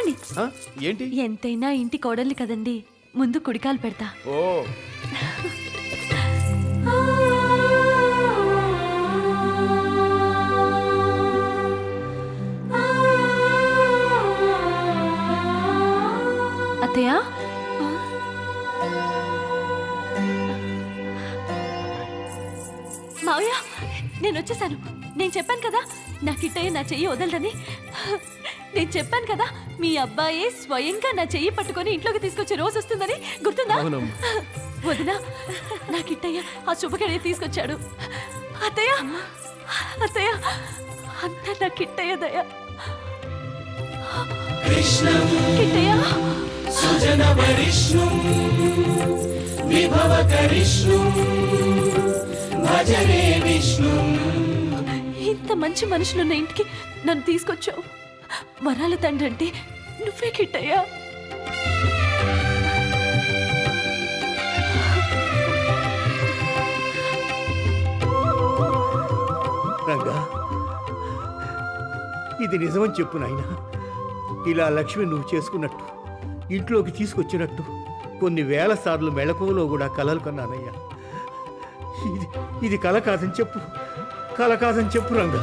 ఆగండి. ఏంటి? ఎంతైనా ఇంటి కోడల్ని కదండి, ముందు కుడికాలు పెడతా. ఓ అత్తయ్య, మావయ్య నేను వచ్చేసాను. నేను చెప్పాను కదా నా కిట్టయ్య నా చెయ్యి వదలదని. నేను చెప్పాను కదా మీ అబ్బాయి స్వయంగా నా చెయ్యి పట్టుకొని ఇంట్లోకి తీసుకొచ్చే రోజు వస్తుందని. గుర్తుందా? వదినా, నా కిట్టయ్య ఆ శుభకడే తీసుకొచ్చాడు. అత్తయ్య, అత్తయ్య, అంతా నా కిట్టయ్య దయ. కిట్టయ్య ఇంత మంచి మనుషులున్న ఇంటికి నన్ను తీసుకొచ్చావు. వరాల తండ్రి అంటే నువ్వే కిట్టయ్యా. రంగా, ఇది నిజమని చెప్పు నాయనా. ఇలా లక్ష్మి నువ్వు చేసుకున్నట్టు, ఇంట్లోకి తీసుకొచ్చినట్టు కొన్ని వేల సార్లు మెళకువలో కూడా కలలు కన్నానయ్యా. ఇది కల కాదని చెప్పు, కల కాదని చెప్పు రంగా.